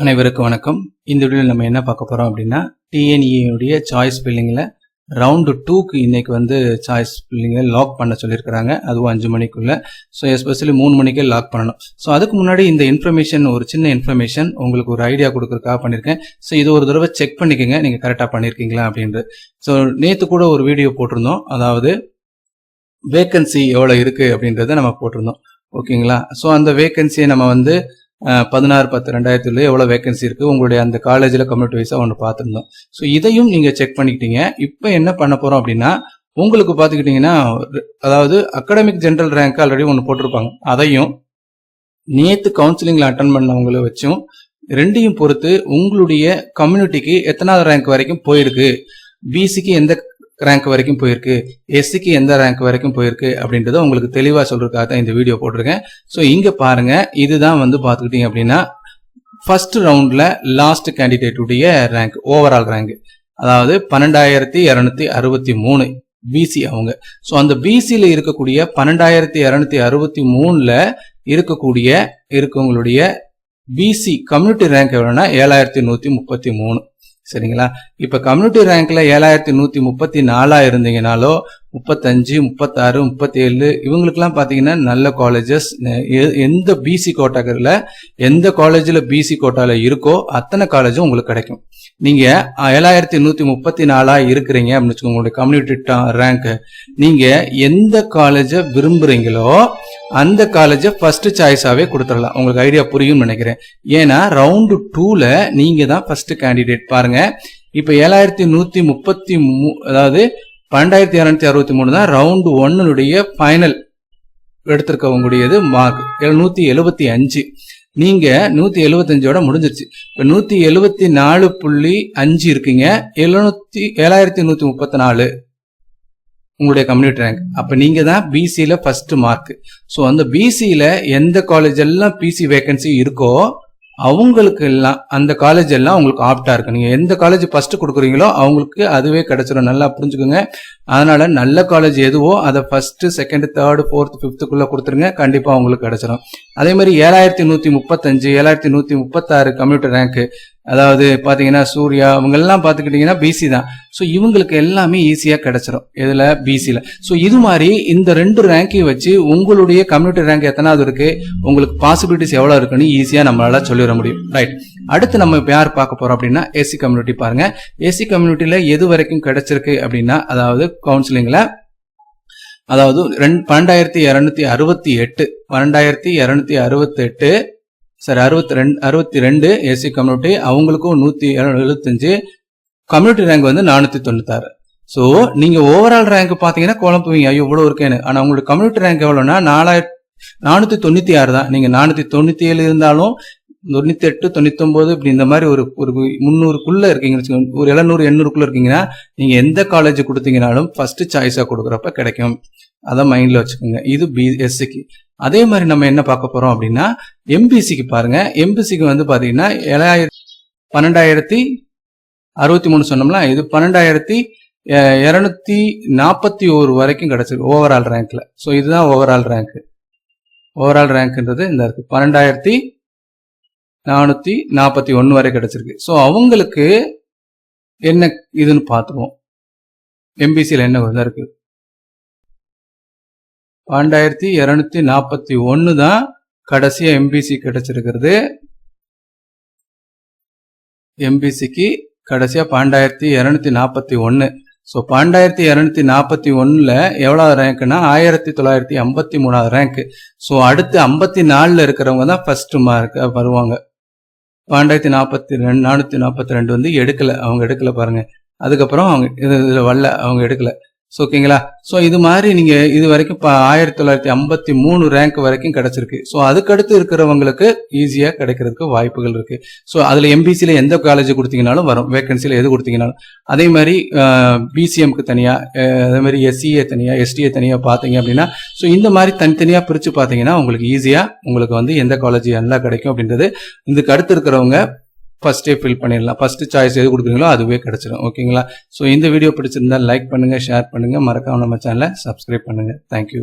அனைவருக்கும் வணக்கம். இந்த வீடியோவில் நம்ம என்ன பார்க்க போகிறோம் அப்படின்னா, டிஎன்இ சாய்ஸ் பில்லிங்கில் ரவுண்டு 2க்கு இன்னைக்கு சாய்ஸ் பில்லிங்கை லாக் பண்ண சொல்லியிருக்கிறாங்க. அதுவும் 5 மணிக்குள்ளே. ஸோ எஸ்பெஷலி 3 மணிக்கே லாக் பண்ணணும். ஸோ அதுக்கு முன்னாடி இந்த இன்ஃபர்மேஷன், ஒரு சின்ன இன்ஃபர்மேஷன் உங்களுக்கு ஒரு ஐடியா கொடுக்குறதுக்காக பண்ணியிருக்கேன். ஸோ இது ஒரு தடவை செக் பண்ணிக்கோங்க, நீங்கள் கரெக்டாக பண்ணியிருக்கீங்களா அப்படின்றது. ஸோ நேற்று கூட ஒரு வீடியோ போட்டிருந்தோம், அதாவது வேக்கன்சி எவ்வளோ இருக்குது அப்படின்றத நம்ம போட்டிருந்தோம். ஓகேங்களா? ஸோ அந்த வேக்கன்சியை நம்ம 16/10/2020 எவ்வளோ வேகன்சி இருக்குது உங்களுடைய அந்த காலேஜில் கம்யூனிட்டி வைஸாக ஒன்று பார்த்துருந்தோம். ஸோ இதையும் நீங்கள் செக் பண்ணிக்கிட்டீங்க. இப்போ என்ன பண்ண போகிறோம் அப்படின்னா, உங்களுக்கு பார்த்துக்கிட்டிங்கன்னா, அதாவது அகாடமிக் ஜென்ரல் ரேங்க் ஆல்ரெடி ஒன்று போட்டிருப்பாங்க. அதையும் நேற்று கவுன்சிலிங்கில் அட்டன் பண்ணவங்கள வச்சும் ரெண்டையும் பொறுத்து உங்களுடைய கம்யூனிட்டிக்கு எத்தனாவது ரேங்க் வரைக்கும் போயிருக்கு, பிசிக்கு எந்த ரேங்க் வரைக்கும் போயிருக்கு, எஸ்சிக்கு எந்த ரேங்க் வரைக்கும் போயிருக்கு அப்படின்றத உங்களுக்கு தெளிவாக சொல்றதுக்காக தான் இந்த வீடியோ போட்டிருக்கேன். ஸோ இங்கே பாருங்க, இதுதான் பார்த்துக்கிட்டீங்க அப்படின்னா ஃபர்ஸ்ட் ரவுண்ட்ல லாஸ்ட் கேண்டிடேட்டுடைய ரேங்க், ஓவரால் ரேங்க், அதாவது 12,263 பிசி அவங்க. ஸோ அந்த பிசியில் இருக்கக்கூடிய 12,263ல இருக்கவங்களுடைய பிசி கம்யூனிட்டி ரேங்க் எவ்வளோன்னா 7,133. சரிங்களா? இப்ப கம்யூனிட்டி ரேங்க்ல 7,134 இருந்தீங்கனாலோ 35, 36, 37 இவங்களுக்குலாம் பாத்தீங்கன்னா நல்ல காலேஜஸ், எந்த பிசி கோட்டாக்கர்ல எந்த காலேஜ்ல பிசி கோட்டால இருக்கோ அத்தனை காலேஜும் உங்களுக்கு கிடைக்கும். நீங்க 7,134 இருக்கிறீங்க அப்படின்னு வச்சுக்கோங்க, உங்களுடைய கம்யூனிட்டி ரேங்க், நீங்க எந்த காலேஜை விரும்புறீங்களோ அந்த காலேஜை ஃபர்ஸ்ட் சாய்ஸாவே கொடுத்துடலாம். உங்களுக்கு ஐடியா புரியும் நினைக்கிறேன். ஏன்னா ரவுண்டு 2ல நீங்க தான் ஃபர்ஸ்ட் கேண்டிடேட். பாருங்க, இப்ப 7,133, அதாவது 12,263 தான் ரவுண்டு 1னுடைய ஃபைனல் எடுத்திருக்கவங்களுடையது மார்க் 175. நீங்க 175ஓட முடிஞ்சிருச்சு. இப்ப 174.5 இருக்கீங்க, 7,134 உங்களுடைய கம்யூனிட்டி ரேங்க். அப்ப நீங்க தான் பிசியில ஃபர்ஸ்ட் மார்க். ஸோ அந்த பிசியில எந்த காலேஜ் எல்லாம் பிசி வேகன்சி இருக்கோ அவங்களுக்கு எல்லாம், அந்த காலேஜ் எல்லாம் உங்களுக்கு ஆப்டா இருக்கு. நீங்க எந்த காலேஜ் ஃபர்ஸ்ட் கொடுக்குறீங்களோ அவங்களுக்கு அதுவே கிடைச்சிடும். நல்லா புரிஞ்சுக்கோங்க. அதனால நல்ல காலேஜ் எதுவோ அதை ஃபர்ஸ்ட், செகண்ட், தேர்ட், ஃபோர்த், ஃபிஃப்த்துக்குள்ள கொடுத்துருங்க, கண்டிப்பா உங்களுக்கு கிடைச்சிடும். அதே மாதிரி 7,135, 7,136 கம்யூனிட்டி ரேங்க், அதாவது பாத்தீங்கன்னா சூர்யா அவங்க எல்லாம் பாத்துக்கிட்டீங்கன்னா பிசி தான். ஸோ இவங்களுக்கு எல்லாமே ஈஸியா கிடைச்சிடும் இதுல பிசில. ஸோ இது மாதிரி இந்த 2 ரேங்கையும் வச்சு உங்களுடைய கம்யூனிட்டி ரேங்க் எத்தனாவது இருக்கு, உங்களுக்கு பாசிபிலிட்டிஸ் எவ்வளவு இருக்குன்னு ஈஸியா நம்மளால சொல்லிட முடியும். ரைட். அடுத்து நம்ம இப்ப யார் பார்க்க போறோம் அப்படின்னா எஸ்சி கம்யூனிட்டி. பாருங்க, எஸ்சி கம்யூனிட்டியில எது வரைக்கும் கிடைச்சிருக்கு அப்படின்னா, அதாவது கவுன்சிலிங்ல, அதாவது 12,268 62 எஸ்சி கம்யூனிட்டி, அவங்களுக்கும் 175 கம்யூனிட்டி ரேங்க் 496. ஸோ நீங்க ஓவரால் ரேங்க் பாத்தீங்கன்னா குழம்புவீங்க, ஐயோ இவ்வளவு இருக்கேன்னு. ஆனா உங்களுக்கு கம்யூனிட்டி ரேங்க் எவ்வளவுன்னா 496 தான். நீங்க 497 இருந்தாலும் 98, 99 இப்படி இந்த மாதிரி ஒரு 300க்குள்ள இருக்கீங்கன்னு, ஒரு 700, 800க்குள்ள இருக்கீங்கன்னா நீங்க எந்த காலேஜ் கொடுத்தீங்கனாலும் ஃபர்ஸ்ட் சாய்ஸா கொடுக்குறப்ப கிடைக்கும். அதை மைண்ட்ல வச்சுக்கோங்க. இது பிஎஸ்சிக்கு. அதே மாதிரி நம்ம என்ன பார்க்க போறோம் அப்படின்னா எம்பிசிக்கு. பாருங்க, எம்பிசிக்கு பாத்தீங்கன்னா 12,063 சொன்னோம்ல, இது 12,241 வரைக்கும் கிடைச்சிருக்கு ஓவரால் ரேங்க்ல. ஸோ இதுதான் ஓவரால் ரேங்க். ஓவரால் ரேங்க்ன்றது இந்த இருக்கு, 12,441 வரை கிடைச்சிருக்கு. ஸோ அவங்களுக்கு என்ன இதுன்னு பார்த்துருவோம். எம்பிசியில் என்ன இருக்கு, 12,241 தான் கடைசியா எம்பிசி கிடைச்சிருக்கிறது. எம்பிசிக்கு கடைசியா 12,241. ஸோ 12,241ல எவ்வளவு ரேங்க்னா 1953 ரேங்க். ஸோ அடுத்து 54ல இருக்கிறவங்க தான் ஃபர்ஸ்ட் மார்க் வருவாங்க. 12,442 எடுக்கல, அவங்க எடுக்கல பாருங்க. அதுக்கப்புறம் அவங்க இதுல வரல, அவங்க எடுக்கல. ஓகேங்களா? ஸோ இது மாதிரி நீங்க இது வரைக்கும் 1953 ரேங்க் வரைக்கும் கிடைச்சிருக்கு. ஸோ அதுக்கடுத்து இருக்கிறவங்களுக்கு ஈஸியா கிடைக்கிறதுக்கு வாய்ப்புகள் இருக்கு. ஸோ அதுல எம்பிசியில எந்த காலேஜ் கொடுத்தீங்கனாலும் வரும், வேகன்சியில எது கொடுத்தீங்கனாலும். அதே மாதிரி பிசிஎம்க்கு தனியா, அதே மாதிரி எஸ்சிஏ தனியா, எஸ்டிஏ தனியா பாத்தீங்க அப்படின்னா, ஸோ இந்த மாதிரி தனித்தனியா பிரிச்சு பாத்தீங்கன்னா உங்களுக்கு ஈஸியா உங்களுக்கு எந்த காலேஜ் நல்லா கிடைக்கும் அப்படின்றது இதுக்கு அடுத்து இருக்கிறவங்க ஃபர்ஸ்டே ஃபில் பண்ணிடலாம். ஃபர்ஸ்ட் சாய்ஸ் எது கொடுக்குறீங்களோ அதுவே கிடைச்சிடும். ஓகேங்களா? ஸோ இந்த வீடியோ பிடிச்சிருந்தா லைக் பண்ணுங்க, ஷேர் பண்ணுங்க, மறக்காம நம்ம சேனலை சப்ஸ்கிரைப் பண்ணுங்க. தேங்க்யூ.